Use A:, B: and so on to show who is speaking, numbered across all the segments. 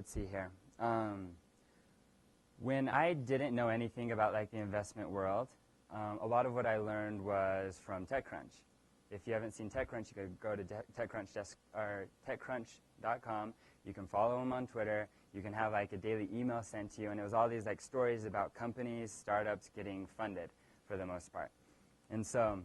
A: let's see here. When I didn't know anything about like the investment world, a lot of what I learned was from TechCrunch. If you haven't seen TechCrunch, you could go to TechCrunch.com. You can follow them on Twitter. You can have like a daily email sent to you, and it was all these like stories about companies, startups getting funded for the most part. And so,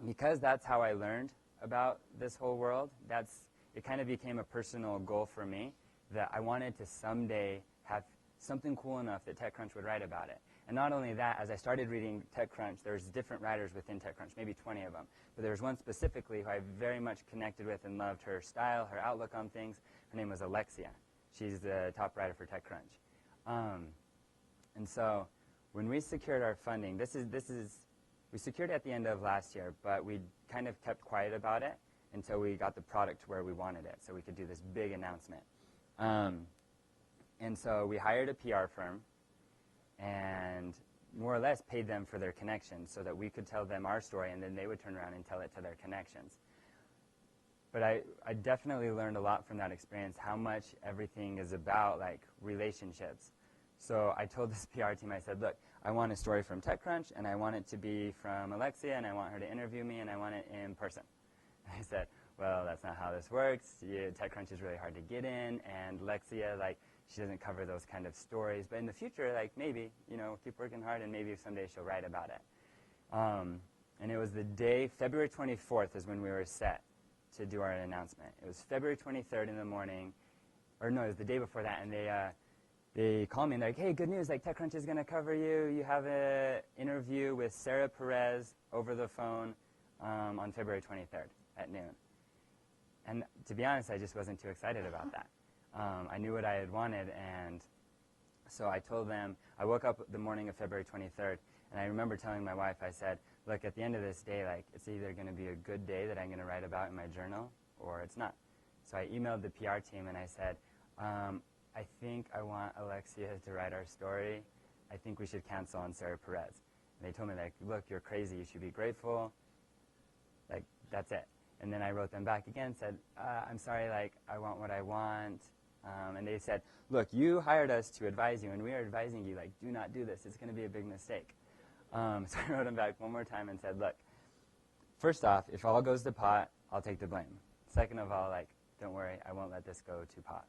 A: because that's how I learned about this whole world, it kind of became a personal goal for me that I wanted to someday have something cool enough that TechCrunch would write about it. And not only that, as I started reading TechCrunch, there's different writers within TechCrunch, maybe 20 of them. But there was one specifically who I very much connected with and loved her style, her outlook on things. Her name was Alexia. She's the top writer for TechCrunch. And so when we secured our funding, we secured it at the end of last year, but we kind of kept quiet about it until we got the product to where we wanted it, so we could do this big announcement. And so we hired a PR firm and more or less paid them for their connections so that we could tell them our story, and then they would turn around and tell it to their connections. But I definitely learned a lot from that experience, how much everything is about like relationships. So I told this PR team, I said, look, I want a story from TechCrunch, and I want it to be from Alexia, and I want her to interview me, and I want it in person. And I said, well, that's not how this works. TechCrunch is really hard to get in, and Alexia, like, she doesn't cover those kind of stories. But in the future, like, maybe, keep working hard, and maybe someday she'll write about it. And it was the day, February 24th is when we were set to do our announcement. It was February 23rd in the morning, or no, it was the day before that, and they called me and they're like, hey, good news, like TechCrunch is going to cover you. You have an interview with Sarah Perez over the phone on February 23rd at noon. And to be honest, I just wasn't too excited about that. I knew what I had wanted, and so I told them, I woke up the morning of February 23rd, and I remember telling my wife, I said, look, at the end of this day, like, it's either going to be a good day that I'm going to write about in my journal, or it's not. So I emailed the PR team, and I said, I think I want Alexia to write our story. I think we should cancel on Sarah Perez. And they told me, like, look, you're crazy. You should be grateful. Like, that's it. And then I wrote them back again, said, I'm sorry, like, I want what I want. And they said, look, you hired us to advise you, and we are advising you, like, do not do this. It's going to be a big mistake. So I wrote them back one more time and said, look, first off, if all goes to pot, I'll take the blame. Second of all, like, don't worry, I won't let this go to pot.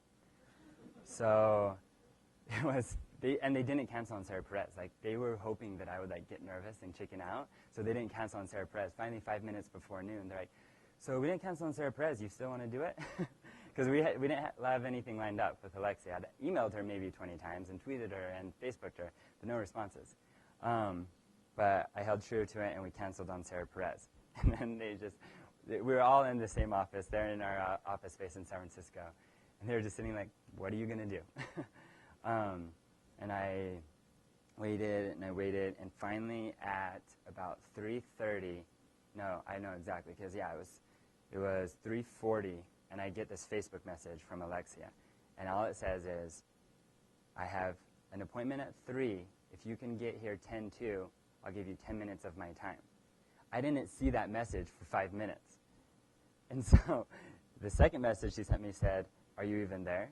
A: So it was, and they didn't cancel on Sarah Perez. Like, they were hoping that I would, like, get nervous and chicken out, so they didn't cancel on Sarah Perez. Finally, 5 minutes before noon, they're like, so we didn't cancel on Sarah Perez. You still want to do it? Because we didn't have anything lined up with Alexia. I'd emailed her maybe 20 times and tweeted her and Facebooked her, but no responses. But I held true to it, and we canceled on Sarah Perez. And then we were all in the same office. They're in our office space in San Francisco. And they were just sitting like, what are you going to do? And I waited, and finally at about 3:30, no, I know exactly, because, yeah, it was 3:40, and I get this Facebook message from Alexia. And all it says is, I have an appointment at 3. If you can get here 10:02, I'll give you 10 minutes of my time. I didn't see that message for 5 minutes. And so the second message she sent me said, are you even there?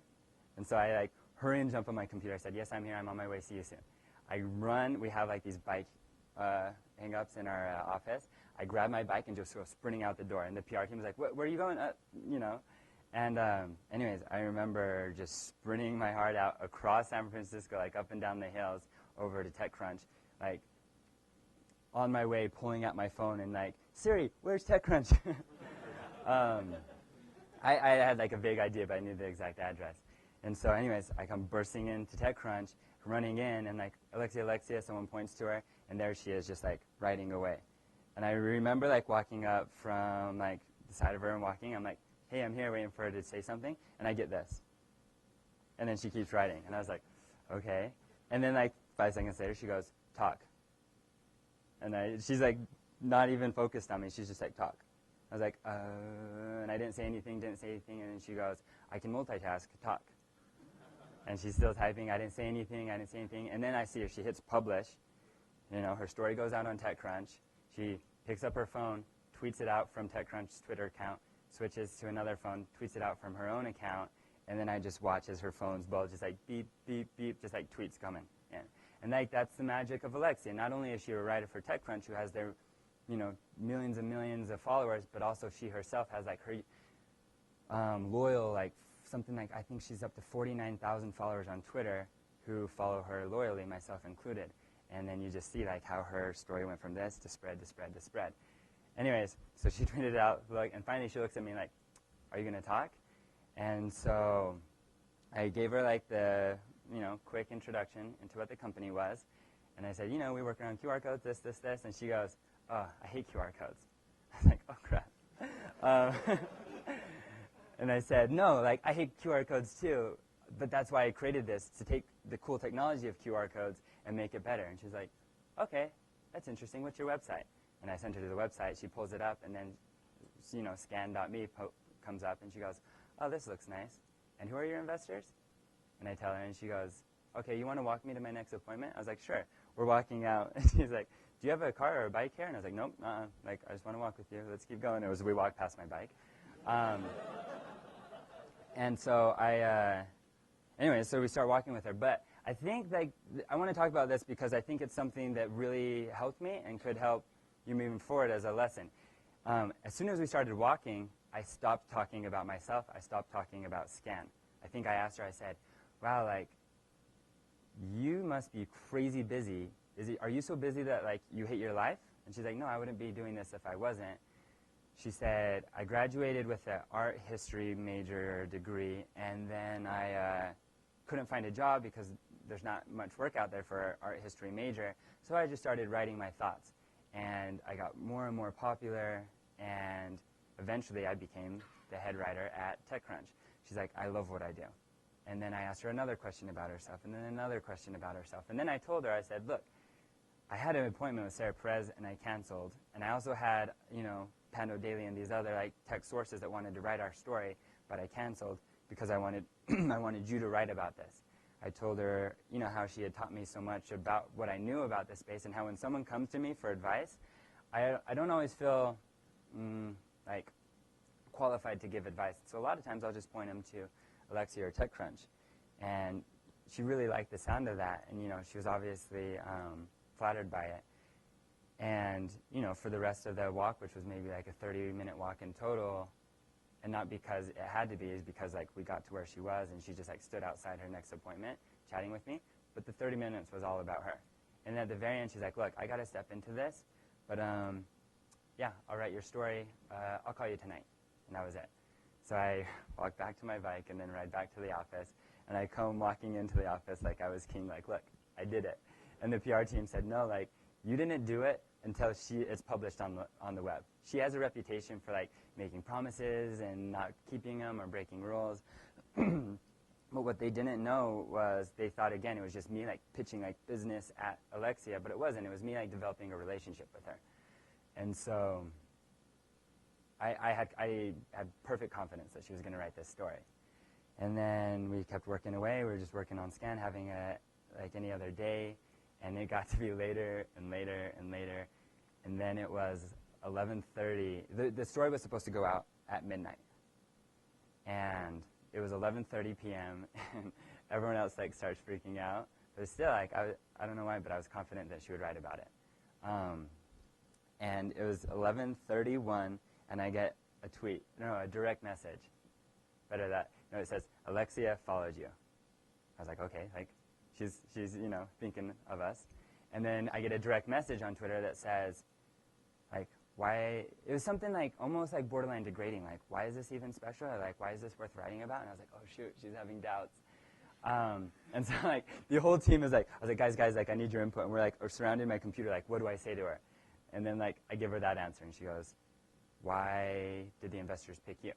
A: And so I, like, hurry and jump on my computer. I said, yes, I'm here. I'm on my way. See you soon. I run. We have, like, these bike hang-ups in our office. I grab my bike and just go sprinting out the door. And the PR team was like, where are you going? And anyways, I remember just sprinting my heart out across San Francisco, like up and down the hills over to TechCrunch, like on my way, pulling out my phone and like, Siri, where's TechCrunch? I had like a vague idea, but I knew the exact address. And so anyways, I come bursting into TechCrunch, running in, and like, Alexia, someone points to her, and there she is just like writing away. And I remember like walking up from like the side of her and walking, I'm like, hey, I'm here waiting for her to say something, and I get this. And then she keeps writing, and I was like, okay. And then like 5 seconds later, she goes, talk. And she's like not even focused on me, she's just like, talk. I was like, and I didn't say anything, and then she goes, I can multitask, talk. And she's still typing, I didn't say anything, and then I see her, she hits publish, her story goes out on TechCrunch, she picks up her phone, tweets it out from TechCrunch's Twitter account, switches to another phone, tweets it out from her own account, and then I just watch as her phone's bulge, just like beep, beep, beep, just like tweets coming in. And like that's the magic of Alexia. Not only is she a writer for TechCrunch who has their, millions and millions of followers, but also she herself has like her loyal, like something like, I think she's up to 49,000 followers on Twitter who follow her loyally, myself included. And then you just see like how her story went from this to spread to spread to spread. Anyways, so she tweeted out, and finally she looks at me like, are you going to talk? And so I gave her like the, quick introduction into what the company was. And I said, we work around QR codes, this, this, this. And she goes, oh, I hate QR codes. I was like, oh, crap. And I said, no, like, I hate QR codes too, but that's why I created this, to take the cool technology of QR codes and make it better. And she's like, okay, that's interesting. What's your website? And I sent her to the website. She pulls it up, and then, scan.me comes up, and she goes, oh, this looks nice. And who are your investors? And I tell her, and she goes, okay, you want to walk me to my next appointment? I was like, sure. We're walking out, and she's like, do you have a car or a bike here? And I was like, nope, like, I just want to walk with you. Let's keep going. We walked past my bike. And so anyway, so we start walking with her. But I think I want to talk about this because I think it's something that really helped me and could help you moving forward as a lesson. As soon as we started walking, I stopped talking about myself. I stopped talking about Scan. I think I asked her, I said, wow, like, you must be crazy busy. Are you so busy that, like, you hate your life? And she's like, no, I wouldn't be doing this if I wasn't. She said, I graduated with an art history major degree, and then I couldn't find a job because there's not much work out there for an art history major, so I just started writing my thoughts. And I got more and more popular, and eventually I became the head writer at TechCrunch. She's like, I love what I do. And then I asked her another question about herself, and then another question about herself. And then I told her, I said, look, I had an appointment with Sarah Perez, and I canceled. And I also had, Pando Daily and these other tech sources that wanted to write our story, but I canceled because I wanted I wanted you to write about this. I told her, how she had taught me so much about what I knew about this space, and how when someone comes to me for advice, I don't always feel like qualified to give advice. So a lot of times I'll just point them to Alexia or TechCrunch, and she really liked the sound of that, and she was obviously flattered by it. And, for the rest of the walk, which was maybe like a 30-minute walk in total, and not because it had to be, is because we got to where she was, and she just stood outside her next appointment chatting with me. But the 30 minutes was all about her. And at the very end, she's like, look, I got to step into this, but yeah, I'll write your story. I'll call you tonight. And that was it. So I walked back to my bike and then ride back to the office, and I come walking into the office like I was king, like, look, I did it. And the PR team said, no, you didn't do it until it's published on the web. She has a reputation for making promises and not keeping them or breaking rules. But what they didn't know was they thought, again, it was just me pitching business at Alexia, but it wasn't. It was me developing a relationship with her. And so I had perfect confidence that she was going to write this story. And then we kept working away. We were just working on Scan, having it like any other day. And it got to be later and later and later. And then it was 11:30. The story was supposed to go out at midnight. And it was 11:30 p.m. and everyone else starts freaking out. But still, I don't know why, but I was confident that she would write about it. And it was 11:31, and I get a direct message. Better that. No, it says, Alexia followed you. I was like, okay, she's thinking of us. And then I get a direct message on Twitter that says, why, it was something almost borderline degrading, why is this even special? Or why is this worth writing about? And I was like, oh shoot, she's having doubts. And so the whole team is I was like, guys, I need your input. And we're surrounding my computer, what do I say to her? And then I give her that answer, and she goes, why did the investors pick you?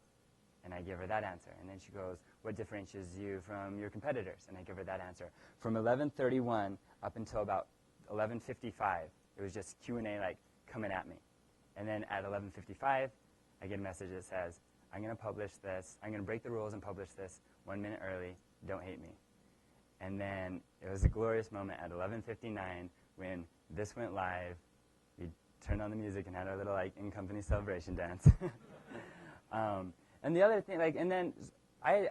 A: And I give her that answer. And then she goes, what differentiates you from your competitors? And I give her that answer. From 11:31 up until about 11:55, it was just Q&A coming at me. And then at 11:55, I get a message that says, I'm going to publish this. I'm going to break the rules and publish this 1 minute early. Don't hate me. And then it was a glorious moment at 11:59 when this went live. We turned on the music and had our little in-company celebration dance. And the other thing, and then I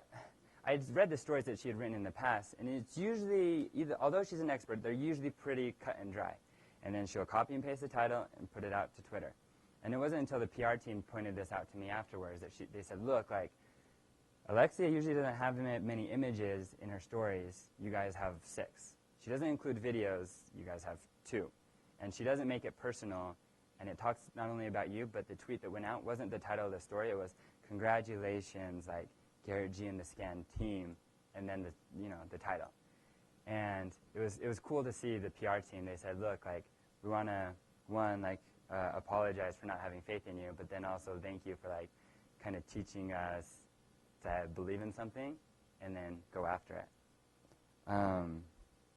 A: I'd read the stories that she had written in the past, and it's usually, although she's an expert, they're usually pretty cut and dry. And then she'll copy and paste the title and put it out to Twitter. And it wasn't until the PR team pointed this out to me afterwards that they said, look, like, Alexia usually doesn't have many images in her stories. You guys have 6. She doesn't include videos. You guys have 2. And she doesn't make it personal. And it talks not only about you, but the tweet that went out wasn't the title of the story. It was, congratulations, like, Garret G and the Scan team, and then the title. And it was cool to see the PR team. They said, look, like, we want to, apologize for not having faith in you, but then also thank you for, like, kind of teaching us to believe in something and then go after it.